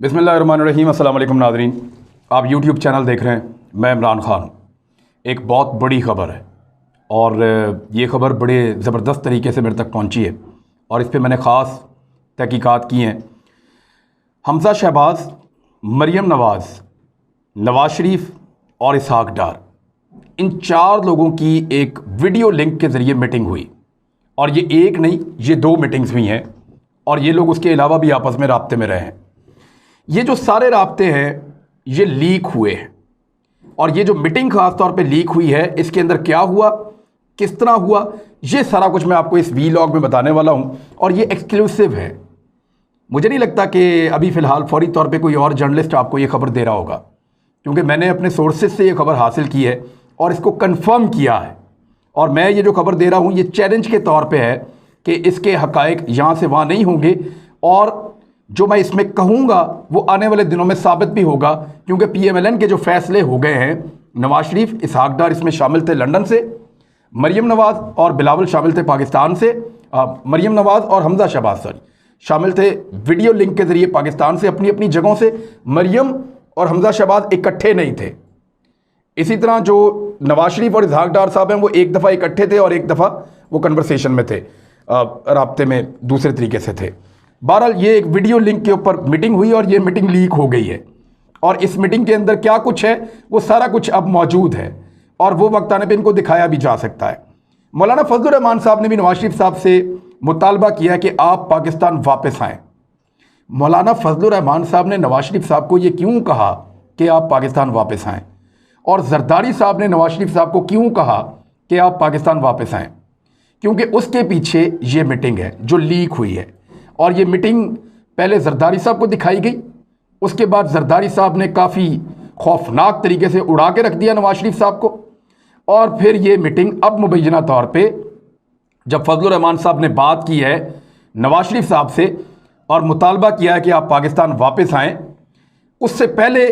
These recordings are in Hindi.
बिस्मिल्लाहिर्रहमानिर्रहीम। अस्सलाम वालेकुम नाज़रीन, आप यूट्यूब चैनल देख रहे हैं। मैं इमरान ख़ान। एक बहुत बड़ी ख़बर है और ये ख़बर बड़े ज़बरदस्त तरीके से मेरे तक पहुंची है और इस पे मैंने ख़ास तहकीकात की हैं। हमज़ा शहबाज, मरियम नवाज़, नवाज शरीफ और इसहाक डार, इन चार लोगों की एक वीडियो लिंक के ज़रिए मीटिंग हुई और ये एक नहीं, ये दो मीटिंग्स हुई हैं और ये लोग उसके अलावा भी आपस में राब्ते में रहे हैं। ये जो सारे राब्ते हैं ये लीक हुए हैं और ये जो मीटिंग ख़ास तौर पे लीक हुई है, इसके अंदर क्या हुआ, किस तरह हुआ, ये सारा कुछ मैं आपको इस वीलॉग में बताने वाला हूँ और ये एक्सक्लूसिव है। मुझे नहीं लगता कि अभी फ़िलहाल फौरी तौर पे कोई और जर्नलिस्ट आपको ये खबर दे रहा होगा, क्योंकि मैंने अपने सोर्सेज से ये खबर हासिल की है और इसको कंफर्म किया है। और मैं ये जो खबर दे रहा हूँ ये चैलेंज के तौर पे है कि इसके हक़ाइक़ यहाँ से वहाँ नहीं होंगे और जो मैं इसमें कहूँगा वो आने वाले दिनों में साबित भी होगा, क्योंकि PMLN के जो फैसले हो गए हैं, नवाज शरीफ, इसहाक डार इसमें शामिल थे लंदन से, मरियम नवाज़ और बिलावल शामिल थे पाकिस्तान से, मरियम नवाज़ और हमज़ा शहबाज शामिल थे वीडियो लिंक के ज़रिए पाकिस्तान से, अपनी अपनी जगहों से। मरियम और हमज़ा शहबाज इकट्ठे नहीं थे। इसी तरह जो नवाज शरीफ और इसहाक डार साहब हैं वो एक दफ़ा इकट्ठे थे और एक दफ़ा वो कन्वर्सेशन में थे, राब्ते में दूसरे तरीके से थे। बहरहाल ये एक वीडियो लिंक के ऊपर मीटिंग हुई और ये मीटिंग लीक हो गई है और इस मीटिंग के अंदर क्या कुछ है वो सारा कुछ अब मौजूद है और वो वक्त आने पे इनको दिखाया भी जा सकता है। मौलाना फजलुर रहमान साहब ने भी नवाज शरीफ साहब से मुतालबा किया कि आप पाकिस्तान वापस आएँ। मौलाना फजलुर रहमान साहब ने नवाज शरीफ साहब को ये क्यों कहा कि आप पाकिस्तान वापस आएँ, और जरदारी साहब ने नवाज शरीफ साहब को क्यों कहा कि आप पाकिस्तान वापस आएँ? क्योंकि उसके पीछे ये मीटिंग है जो लीक हुई है और ये मीटिंग पहले जरदारी साहब को दिखाई गई, उसके बाद जरदारी साहब ने काफ़ी खौफनाक तरीके से उड़ा के रख दिया नवाज शरीफ साहब को, और फिर ये मीटिंग अब मुबैना तौर पे जब फजलुर रहमान साहब ने बात की है नवाज शरीफ साहब से और मुतालबा किया है कि आप पाकिस्तान वापस आएँ, उससे पहले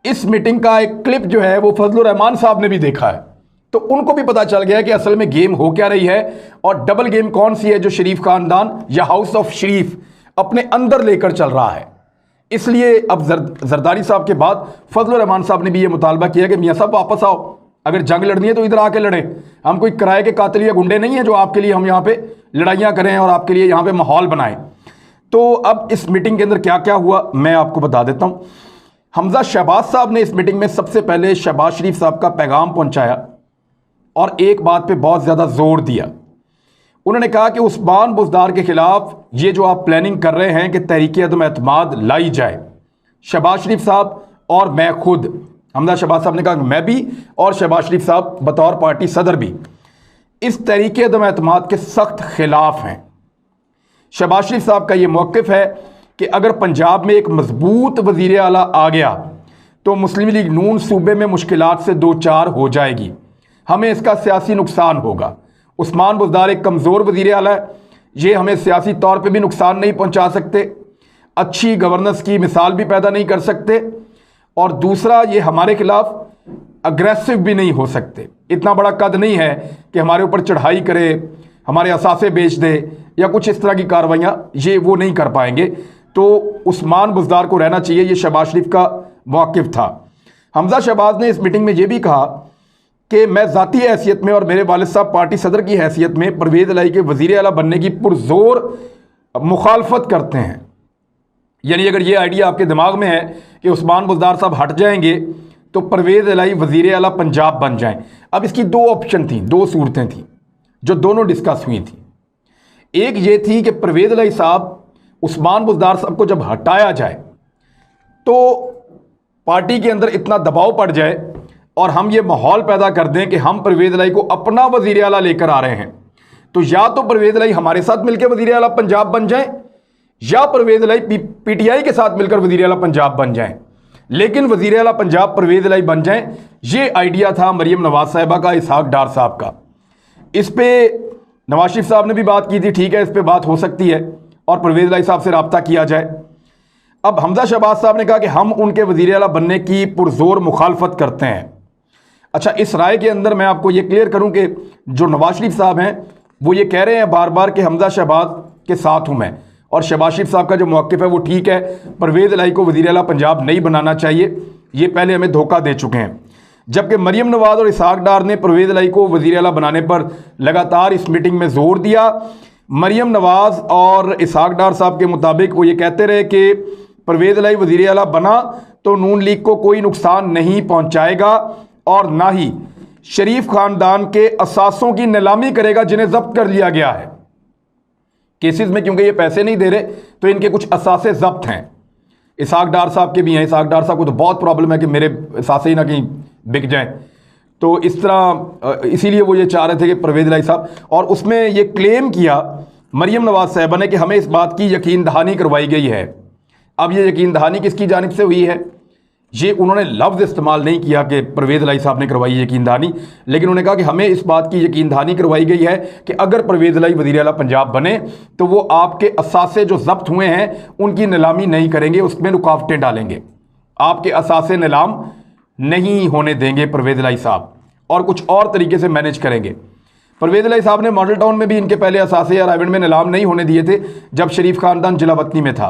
इस मीटिंग का एक क्लिप जो है वो फजलुर रहमान साहब ने भी देखा है, तो उनको भी पता चल गया कि असल में गेम हो क्या रही है और डबल गेम कौन सी है जो शरीफ खानदान या हाउस ऑफ शरीफ अपने अंदर लेकर चल रहा है। इसलिए अब जरदारी साहब के बाद फजलुर रहमान साहब ने भी ये मुतालबा किया कि मियाँ साहब वापस आओ, अगर जंग लड़नी है तो इधर आके लड़ें। हम कोई किराए के कातिल या गुंडे नहीं हैं जो आपके लिए हम यहाँ पे लड़ाइयाँ करें और आपके लिए यहाँ पे माहौल बनाएं। तो अब इस मीटिंग के अंदर क्या क्या हुआ मैं आपको बता देता हूँ। हमज़ा शहबाज साहब ने इस मीटिंग में सबसे पहले शहबाज शरीफ साहब का पैगाम पहुँचाया और एक बात पे बहुत ज़्यादा जोर दिया। उन्होंने कहा कि उस्मान बुज़दार के ख़िलाफ़ ये जो आप प्लानिंग कर रहे हैं कि तहरीक अदम एतमाद लाई जाए, शहबाज शरीफ साहब और मैं खुद, हमज़ा शहबाज साहब ने कहा कि मैं भी और शहबाज शरीफ साहब बतौर पार्टी सदर भी इस तहरीक अदम एतमाद के सख्त ख़िलाफ़ हैं। शहबाज शरीफ साहब का ये मौक़िफ़ है कि अगर पंजाब में एक मजबूत वज़ीर आला आ गया तो मुस्लिम लीग नून सूबे में मुश्किलात से दो चार हो जाएगी, हमें इसका सियासी नुकसान होगा। उस्मान बुज़दार एक कमज़ोर वज़ीर आला है, ये हमें सियासी तौर पे भी नुकसान नहीं पहुंचा सकते, अच्छी गवर्नेंस की मिसाल भी पैदा नहीं कर सकते, और दूसरा ये हमारे खिलाफ अग्रेसिव भी नहीं हो सकते। इतना बड़ा कद नहीं है कि हमारे ऊपर चढ़ाई करे, हमारे असासे बेच दे या कुछ इस तरह की कार्रवाइयाँ, ये वो नहीं कर पाएंगे। तो उस्मान बुज़दार को रहना चाहिए, ये शहबाज शरीफ का मौक़िफ़ था। हमज़ा शहबाज ने इस मीटिंग में ये भी कहा कि मैं ज़ाती हैसियत में और मेरे वालिद साहब पार्टी सदर की हैसियत में परवेज़ इलाही के वज़ीर आला बनने की पुरज़ोर मुखालफत करते हैं। यानी अगर ये आइडिया आपके दिमाग में है कि उस्मान बुज़दार साहब हट जाएंगे तो परवेज़ इलाही वज़ीर आला पंजाब बन जाएं। अब इसकी दो ऑप्शन थी, दो सूरतें थीं जो दोनों डिस्कस हुई थी। एक ये थी कि परवेज़ इलाही साहब उस्मान बुज़दार साहब को जब हटाया जाए तो पार्टी के अंदर इतना दबाव पड़ जाए और हम ये माहौल पैदा कर दें कि हम परवेज़ इलाही को अपना वज़ीर आला लेकर आ रहे हैं, तो या तो परवेज़ इलाही हमारे साथ मिलकर वज़ीर आला पंजाब बन जाएं या परवेज़ इलाही PTI के साथ मिलकर वज़ीर आला पंजाब बन जाएं, लेकिन वज़ीर आला पंजाब परवेज़ इलाही बन जाएं। ये आइडिया था मरियम नवाज़ साहिबा का, इसहाक डार साहब का। इस पर नवाज शरीफ साहब ने भी बात की थी, ठीक है इस पर बात हो सकती है और परवेज़ इलाही साहब से रब्ता किया जाए। अब हमज़ा शहबाज साहब ने कहा कि हम उनके वज़ीर आला बनने की पुरज़ोर मुखालफत करते हैं। अच्छा, इस राय के अंदर मैं आपको ये क्लियर करूं कि जो नवाज शरीफ साहब हैं वो ये कह रहे हैं बार बार कि हमज़ा शहबाज के साथ हूं मैं, और शहबाज शरीफ साहब का जो मौक़िफ़ है वो ठीक है, परवेज़ इलाही को वज़ीर आला पंजाब नहीं बनाना चाहिए, ये पहले हमें धोखा दे चुके हैं। जबकि मरियम नवाज़ और इसहाक डार ने परवेज़ इलाही को वज़ीर आला बनाने पर लगातार इस मीटिंग में ज़ोर दिया। मरियम नवाज़ और इसहाक डार साहब के मुताबिक वो ये कहते रहे कि परवेज़ इलाही वज़ीर आला बना तो नून लीग को कोई नुकसान नहीं पहुँचाएगा और ना ही शरीफ ख़ानदान के असासों की नीलामी करेगा जिन्हें जब्त कर लिया गया है केसेस में, क्योंकि ये पैसे नहीं दे रहे तो इनके कुछ असासे जब्त हैं। इसहाक डार साहब के भी हैं। इसहाक डार साहब को तो बहुत प्रॉब्लम है कि मेरे असासे ही ना कहीं बिक जाएं, तो इस तरह इसीलिए वो ये चाह रहे थे कि परवेज़ इलाही साहब, और उसमें ये क्लेम किया मरियम नवाज़ साहबा ने कि हमें इस बात की यकीन दहानी करवाई गई है। अब ये यकीन दहानी किसकी जानिब से हुई है, ये उन्होंने लफ्ज़ इस्तेमाल नहीं किया कि परवेज़ इलाही साहब ने करवाई यकीन दहानी, लेकिन उन्होंने कहा कि हमें इस बात की यकीन दहानी करवाई गई है कि अगर परवेज़ इलाही वज़ीर आला पंजाब बने तो वो आपके असासे जो जब्त हुए हैं उनकी नीलामी नहीं करेंगे, उसमें रुकावटें डालेंगे, आपके असासे नीलाम नहीं होने देंगे परवेज़ इलाही साहब, और कुछ और तरीके से मैनेज करेंगे। परवेज़ इलाही साहब ने मॉडल टाउन में भी इनके पहले असासे या रायगढ़ में नीलाम नहीं होने दिए थे जब शरीफ ख़ानदान जिला वतनी में था,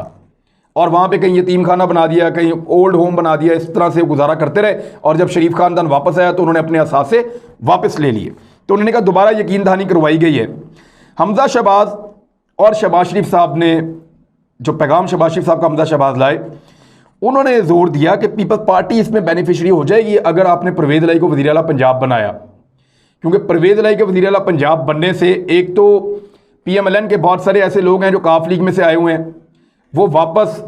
और वहाँ पे कहीं यतीम खाना बना दिया, कहीं ओल्ड होम बना दिया, इस तरह से गुजारा करते रहे। और जब शरीफ ख़ानदान वापस आया तो उन्होंने अपने असासे वापस ले लिए, तो उन्होंने कहा दोबारा यकीन दहानी करवाई गई है। हमजा शहबाज और शहबाज शरीफ साहब ने जो पैगाम शहबाज शरीफ साहब का हमजा शहबाज लाए, उन्होंने जोर दिया कि पीपल्स पार्टी इसमें बेनिफिशरी हो जाएगी अगर आपने परवेज़ इलाही को वज़ीर आला पंजाब बनाया, क्योंकि परवेज़ इलाही के वज़ीर आला पंजाब बनने से एक तो PMLN के बहुत सारे ऐसे लोग हैं जो काफ लीग में से आए हुए हैं, वो वापस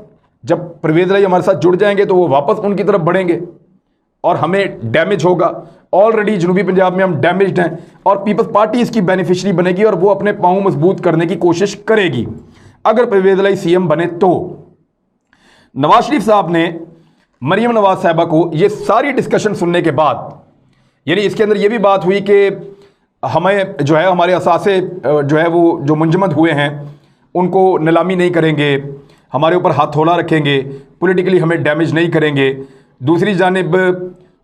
जब परवेज़ इलाही हमारे साथ जुड़ जाएंगे तो वो वापस उनकी तरफ बढ़ेंगे और हमें डैमेज होगा। ऑलरेडी जनूबी पंजाब में हम डैमेज्ड हैं और पीपल्स पार्टी इसकी बेनिफिशरी बनेगी और वो अपने पाँव मजबूत करने की कोशिश करेगी अगर परवेज़ इलाही CM बने तो। नवाज शरीफ साहब ने मरियम नवाज साहबा को ये सारी डिस्कशन सुनने के बाद, यानी इसके अंदर ये भी बात हुई कि हमें जो है हमारे असासे जो है वो जो मुंजमद हुए हैं उनको नीलामी नहीं करेंगे, हमारे ऊपर हथौड़ा रखेंगे, पॉलिटिकली हमें डैमेज नहीं करेंगे। दूसरी जानिब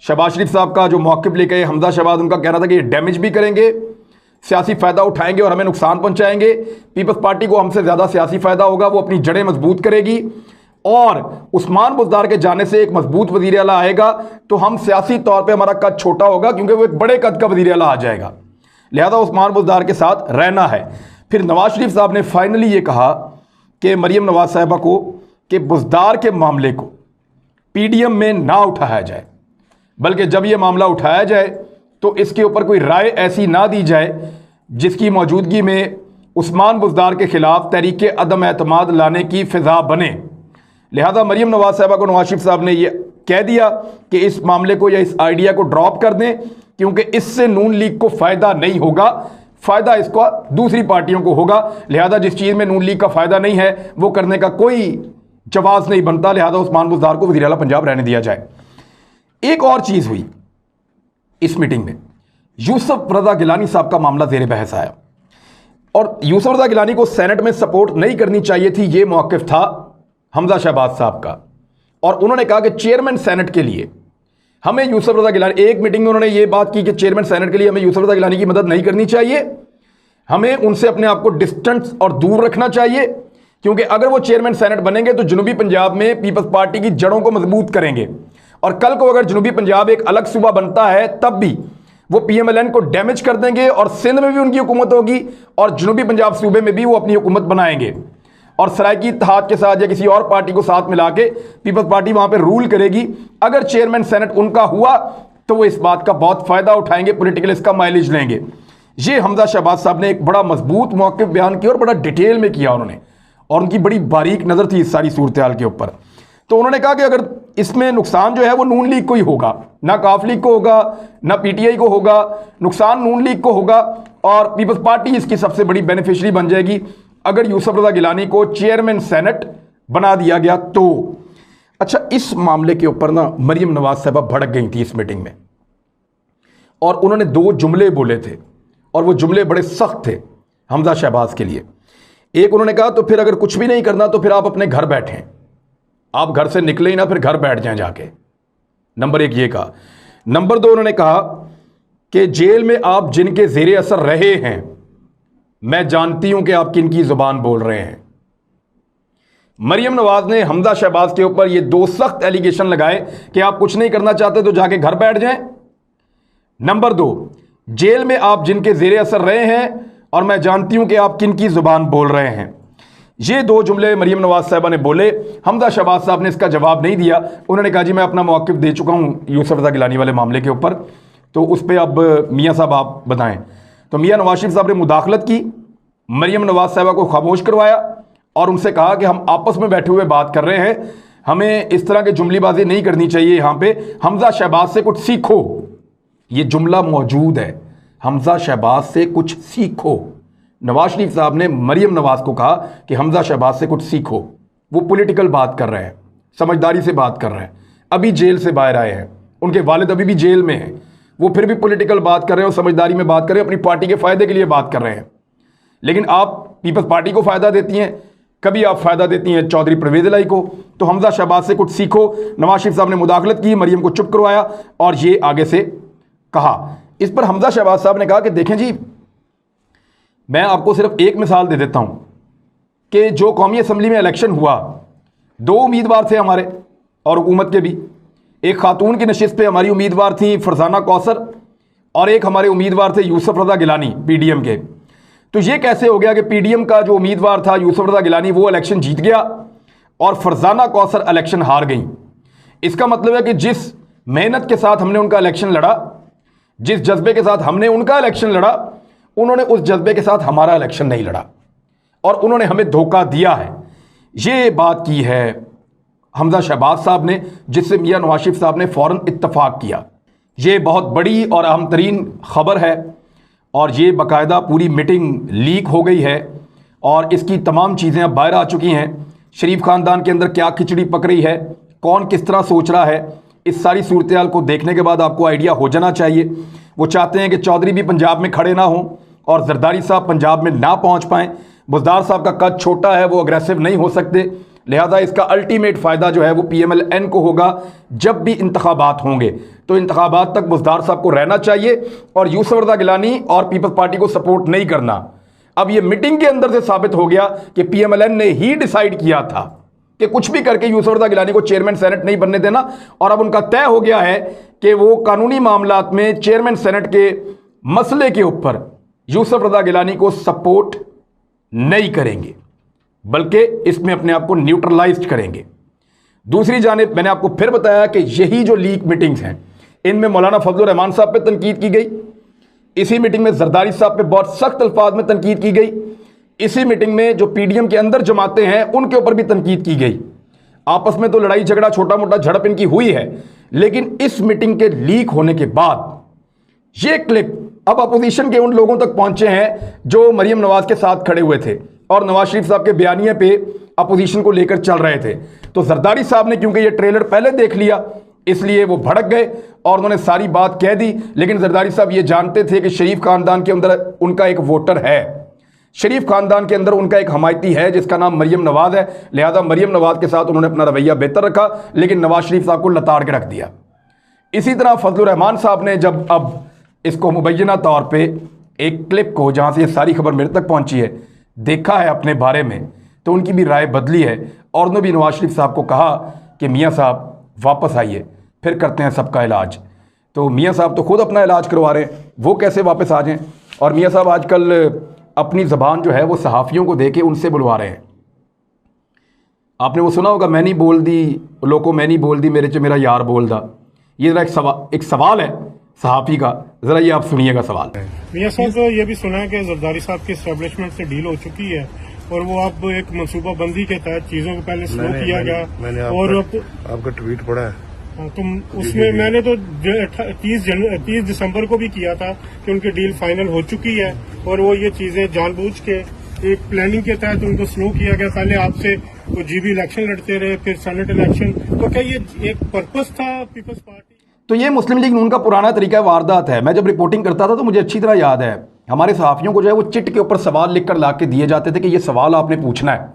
शहबाज शरीफ साहब का जो मौक़िफ़ लेके हमजा शहबाज, उनका कहना था कि ये डैमेज भी करेंगे, सियासी फ़ायदा उठाएंगे और हमें नुकसान पहुंचाएंगे। पीपल्स पार्टी को हमसे ज़्यादा सियासी फ़ायदा होगा, वो अपनी जड़ें मजबूत करेगी और उस्मान बुज़दार के जाने से एक मजबूत वज़ीर आला आएगा तो हम सियासी तौर पर हमारा कद छोटा होगा क्योंकि वो एक बड़े कद का वज़ीर आला आ जाएगा, लिहाजा उस्मान बुज़दार के साथ रहना है। फिर नवाज शरीफ साहब ने फाइनली ये कहा कि मरियम नवाज साहिबा को कि बुज़दार के मामले को PDM में ना उठाया जाए, बल्कि जब ये मामला उठाया जाए तो इसके ऊपर कोई राय ऐसी ना दी जाए जिसकी मौजूदगी में उस्मान बुज़दार के ख़िलाफ़ तहरीक अदम एतमाद लाने की फ़िज़ा बने। लिहाजा मरियम नवाज साहिबा को नवाज शरीफ साहब ने यह कह दिया कि इस मामले को या इस आइडिया को ड्रॉप कर दें क्योंकि इससे नून लीग को फ़ायदा नहीं होगा, फ़ायदा इसको दूसरी पार्टियों को होगा। लिहाजा जिस चीज़ में नून लीग का फ़ायदा नहीं है वो करने का कोई जवाज़ नहीं बनता, लिहाजा उस्मान बुज़दार को वज़ीर आला पंजाब रहने दिया जाए। एक और चीज़ हुई इस मीटिंग में, यूसुफ रज़ा गिलानी साहब का मामला ज़ेर बहस आया और यूसुफ रज़ा गिलानी को सेनेट में सपोर्ट नहीं करनी चाहिए थी, ये मौक़िफ़ था हमजा शहबाज साहब का, और उन्होंने कहा कि चेयरमैन सेनेट के लिए हमें यूसुफ रज़ा गिलानी, एक मीटिंग में उन्होंने ये बात की कि चेयरमैन सेनेट के लिए हमें यूसुफ रज़ा गिलानी की मदद नहीं करनी चाहिए, हमें उनसे अपने आप को डिस्टेंस और दूर रखना चाहिए, क्योंकि अगर वो चेयरमैन सेनेट बनेंगे तो जनूबी पंजाब में पीपल्स पार्टी की जड़ों को मजबूत करेंगे और कल को अगर जनूबी पंजाब एक अलग सूबा बनता है तब भी वो PMLN को डैमेज कर देंगे और सिंध में भी उनकी हुकूमत होगी और जनूबी पंजाब सूबे में भी वो अपनी हुकूमत बनाएंगे और सराइकी इत्तेहाद के साथ या किसी और पार्टी को साथ मिला के पीपल्स पार्टी वहां पे रूल करेगी। अगर चेयरमैन सेनेट उनका हुआ तो वो इस बात का बहुत फ़ायदा उठाएंगे, पॉलिटिकल इसका माइलेज लेंगे। ये हमजा शहबाज साहब ने एक बड़ा मजबूत मौक़िफ़ बयान किया और बड़ा डिटेल में किया उन्होंने, और उनकी बड़ी बारीक नज़र थी इस सारी सूरत हाल के ऊपर। तो उन्होंने कहा कि अगर इसमें नुकसान जो है वो नून लीग को ही होगा, ना काफ लीग को होगा, ना PTI को होगा, नुकसान नून लीग को होगा और पीपल्स पार्टी इसकी सबसे बड़ी बेनिफिशरी बन जाएगी अगर यूसुफ रज़ा गिलानी को चेयरमैन सेनेट बना दिया गया तो। अच्छा, इस मामले के ऊपर ना मरियम नवाज साहबा भड़क गई थी इस मीटिंग में और उन्होंने 2 जुमले बोले थे और वो जुमले बड़े सख्त थे हमजा शहबाज के लिए। एक, उन्होंने कहा तो फिर अगर कुछ भी नहीं करना तो फिर आप अपने घर बैठें, आप घर से निकले ही ना, फिर घर बैठ जाएं जाके। नंबर 1 ये कहा। नंबर 2 उन्होंने कहा कि जेल में आप जिनके ज़ेरे असर रहे हैं, मैं जानती हूं कि आप किन की ज़ुबान बोल रहे हैं। मरियम नवाज ने हमजा शहबाज के ऊपर ये दो सख्त एलिगेशन लगाए कि आप कुछ नहीं करना चाहते तो जाके घर बैठ जाएं। नंबर 2, जेल में आप जिनके जेर असर रहे हैं और मैं जानती हूं कि आप किन की जुबान बोल रहे हैं। ये दो जुमले मरियम नवाज साहबा ने बोले। हमजा शहबाज साहब ने इसका जवाब नहीं दिया। उन्होंने कहा जी मैं अपना मौक़िफ़ दे चुका हूं यूसुफ रज़ा गिलानी वाले मामले के ऊपर, तो उस पर अब मियाँ साहब आप बताएं। तो मियाँ नवाज शरीफ साहब ने मुदाखलत की, मरियम नवाज साहबा को खामोश करवाया और उनसे कहा कि हम आपस में बैठे हुए बात कर रहे हैं, हमें इस तरह की जुमलीबाजी नहीं करनी चाहिए यहाँ पे, हमजा शहबाज से कुछ सीखो। ये जुमला मौजूद है, हमजा शहबाज से कुछ सीखो। नवाज शरीफ साहब ने मरियम नवाज को कहा कि हमजा शहबाज से कुछ सीखो। वो पॉलिटिकल बात कर रहे हैं, समझदारी से बात कर रहे हैं, अभी जेल से बाहर आए हैं, उनके वालिद अभी भी जेल में हैं, वो फिर भी पॉलिटिकल बात कर रहे हैं और समझदारी में बात कर रहे हैं, अपनी पार्टी के फ़ायदे के लिए बात कर रहे हैं। लेकिन आप पीपल्स पार्टी को फ़ायदा देती हैं, कभी आप फ़ायदा देती हैं चौधरी परवेज़ इलाही को। तो हमजा शहबाज से कुछ सीखो। नवाज शरीफ साहब ने मुदाखलत की, मरियम को चुप करवाया और ये आगे से कहा। इस पर हमजा शहबाज साहब ने कहा कि देखें जी, मैं आपको सिर्फ एक मिसाल दे देता हूं कि जो कौमी असम्बली में इलेक्शन हुआ, 2 उम्मीदवार थे हमारे और हुकूमत के भी। एक खातून की नशिस्त पे हमारी उम्मीदवार थी फरजाना कौसर और एक हमारे उम्मीदवार थे यूसुफ रज़ा गिलानी पीडीएम के। तो ये कैसे हो गया कि पीडीएम का जो उम्मीदवार था यूसुफ रज़ा गिलानी वो इलेक्शन जीत गया और फरजाना कौसर इलेक्शन हार गई। इसका मतलब है कि जिस मेहनत के साथ हमने उनका इलेक्शन लड़ा, जिस जज्बे के साथ हमने उनका इलेक्शन लड़ा, उन्होंने उस जज्बे के साथ हमारा इलेक्शन नहीं लड़ा और उन्होंने हमें धोखा दिया है। ये बात की है हमजा शहबाज साहब ने, जिससे मियाँ नवाज शरीफ साहब ने फ़ौरन इत्तफाक किया। ये बहुत बड़ी और अहम तरीन ख़बर है और ये बाकायदा पूरी मीटिंग लीक हो गई है और इसकी तमाम चीज़ें अब बाहर आ चुकी हैं। शरीफ ख़ानदान के अंदर क्या खिचड़ी पक रही है, कौन किस तरह सोच रहा है, इस सारी सूरत हाल को देखने के बाद आपको आइडिया हो जाना चाहिए। वो चाहते हैं कि चौधरी भी पंजाब में खड़े ना हों और जरदारी साहब पंजाब में ना पहुंच पाएं। बुज़दार साहब का कद छोटा है, वो अग्रेसिव नहीं हो सकते, लिहाजा इसका अल्टीमेट फ़ायदा जो है वो PMLN को होगा। जब भी इंतखाबात होंगे तो इंतखाबात तक बुज़दार साहब को रहना चाहिए और यूसुफ रज़ा गिलानी और पीपल्स पार्टी को सपोर्ट नहीं करना। अब ये मीटिंग के अंदर से साबित हो गया कि PMLN ने ही डिसाइड किया था कि कुछ भी करके यूसुफ रज़ा गिलानी को चेयरमैन सेनेट नहीं बनने देना और अब उनका तय हो गया है कि वो कानूनी मामलात में चेयरमैन सेनेट के मसले के ऊपर यूसुफ रज़ा गिलानी को सपोर्ट नहीं करेंगे, बल्कि इसमें अपने आप को न्यूट्रलाइज करेंगे। दूसरी जानिब मैंने आपको फिर बताया कि यही जो लीक मीटिंग्स हैं, इनमें मौलाना फजलुर रहमान साहब पे तनकीद की गई, इसी मीटिंग में जरदारी साहब पे बहुत सख्त अल्फाज में तनकीद की गई, इसी मीटिंग में जो PDM के अंदर जमाते हैं उनके ऊपर भी तनकीद की गई। आपस में तो लड़ाई झगड़ा छोटा मोटा झड़प इनकी हुई है, लेकिन इस मीटिंग के लीक होने के बाद ये क्लिप अब अपोजिशन के उन लोगों तक पहुंचे हैं जो मरियम नवाज के साथ खड़े हुए थे और नवाज शरीफ साहब के बयानिए पे अपोजिशन को लेकर चल रहे थे। तो जरदारी साहब ने क्योंकि ये ट्रेलर पहले देख लिया, इसलिए वो भड़क गए और उन्होंने सारी बात कह दी। लेकिन जरदारी साहब ये जानते थे कि शरीफ खानदान के अंदर उनका एक वोटर है, शरीफ खानदान के अंदर उनका एक हमायती है जिसका नाम मरियम नवाज है। लिहाजा मरियम नवाज के साथ उन्होंने अपना रवैया बेहतर रखा, लेकिन नवाज शरीफ साहब को लताड़ के रख दिया। इसी तरह फजलुर रहमान साहब ने जब अब इसको मुबैना तौर पे एक क्लिप को, जहाँ से ये सारी खबर मेरे तक पहुँची है, देखा है अपने बारे में, तो उनकी भी राय बदली है और उन्होंने भी नवाज शरीफ साहब को कहा कि मियाँ साहब वापस आइए, फिर करते हैं सबका इलाज। तो मियाँ साहब तो खुद अपना इलाज करवा रहे हैं, वो कैसे वापस आ जाएं। और मियाँ साहब आजकल अपनी ज़बान जो है वो सहाफ़ियों को दे के उनसे बुलवा रहे हैं। आपने वो सुना होगा, मैं नहीं बोल दी लोगों, मैं नहीं बोल दी मेरे च मेरा यार बोल दा। ये ज़रा एक सवाल है सहाफ़ी का, ज़रा ये आप सुनिएगा सवाल। मियाँ साहब तो ये भी सुना है कि जरदारी साहब की एस्टेब्लिशमेंट से डील हो चुकी है और वो अब एक मनसूबा बंदी के तहत चीज़ों को पहले स्लो किया गया। मैंने और आपका ट्वीट पढ़ा है। तुम उसमें मैंने तो 30 दिसंबर को भी किया था कि उनकी डील फाइनल हो चुकी है और वो ये चीजें जानबूझ के एक प्लानिंग के तहत उनको स्लो किया गया। पहले आपसे वो GB इलेक्शन लड़ते रहे, फिर सेनेट इलेक्शन। तो क्या ये एक पर्पस था पीपल्स पार्टी? तो ये मुस्लिम लीग नून का पुराना तरीका वारदात है। मैं जब रिपोर्टिंग करता था तो मुझे अच्छी तरह याद है, हमारे सहाफ़ियों को जो है वो चिट के ऊपर सवाल लिख कर ला के दिए जाते थे कि ये सवाल आपने पूछना है,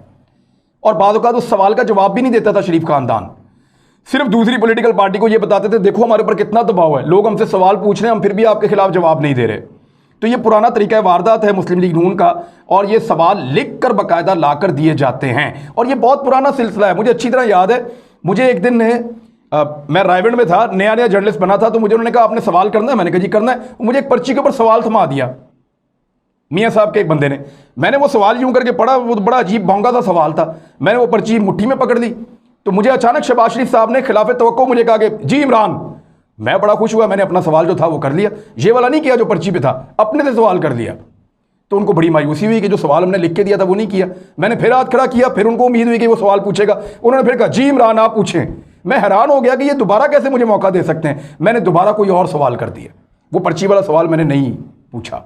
और बाद औक़ात उस सवाल का जवाब भी नहीं देता था शरीफ खानदान। सिर्फ दूसरी पॉलिटिकल पार्टी को ये बताते थे देखो हमारे ऊपर कितना दबाव है, लोग हमसे सवाल पूछ रहे हैं, हम फिर भी आपके खिलाफ जवाब नहीं दे रहे। तो ये पुराना तरीका वारदात है मुस्लिम लीग नून का, और ये सवाल लिख कर बाकायदा ला कर दिए जाते हैं, और ये बहुत पुराना सिलसिला है। मुझे अच्छी तरह याद है, मुझे एक दिन मैं रायगढ़ में था, नया नया जर्नलिस्ट बना था, तो मुझे उन्होंने कहा आपने सवाल करना है, मैंने कहा जी करना है। मुझे एक पर्ची के ऊपर सवाल थमा दिया मियाँ साहब के एक बंदे ने, मैंने वो सवाल यूं करके पढ़ा, वो बड़ा अजीब भोंगा सा सवाल था, मैंने वो पर्ची मुट्ठी में पकड़ ली, तो मुझे अचानक शहबाज शरीफ साहब ने खिलाफ तवक्को मुझे कहा कि जी इमरान। मैं बड़ा खुश हुआ, मैंने अपना सवाल जो था वो कर लिया, ये वाला नहीं किया जो पर्ची पे था, अपने से सवाल कर लिया। तो उनको बड़ी मायूसी हुई कि जो सवाल हमने लिख के दिया था वो नहीं किया। मैंने फिर हाथ खड़ा किया, फिर उनको उम्मीद हुई कि वो सवाल पूछेगा, उन्होंने फिर कहा जी इमरान आप पूछें। मैं हैरान हो गया कि ये दोबारा कैसे मुझे मौका दे सकते हैं। मैंने दोबारा कोई और सवाल कर दिया, वो पर्ची वाला सवाल मैंने नहीं पूछा।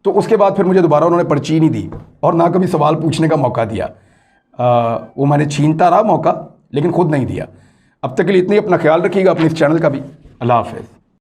तो उसके बाद फिर मुझे दोबारा उन्होंने पर्ची नहीं दी और ना कभी सवाल पूछने का मौका दिया। वो मैंने छीनता रहा मौका, लेकिन खुद नहीं दिया। अब तक के लिए इतनी, अपना ख्याल रखिएगा, अपने इस चैनल का भी। अल्लाह हाफ़िज़।